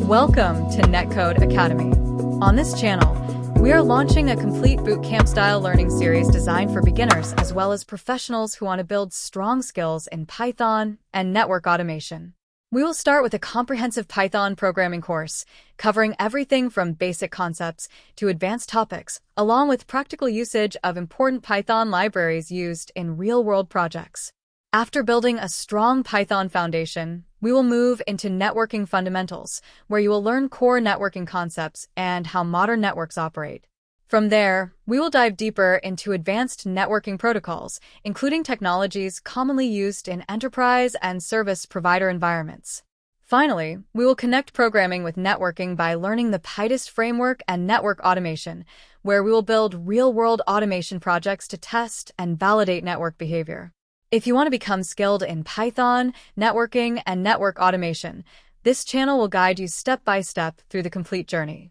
Welcome to Netcode Academy. On this channel, we are launching a complete bootcamp-style learning series designed for beginners as well as professionals who want to build strong skills in Python and network automation. We will start with a comprehensive Python programming course, covering everything from basic concepts to advanced topics, along with practical usage of important Python libraries used in real-world projects. After building a strong Python foundation, we will move into networking fundamentals, where you will learn core networking concepts and how modern networks operate. From there, we will dive deeper into advanced networking protocols, including technologies commonly used in enterprise and service provider environments. Finally, we will connect programming with networking by learning the PyTest framework and network automation, where we will build real-world automation projects to test and validate network behavior. If you want to become skilled in Python, networking, and network automation, this channel will guide you step by step through the complete journey.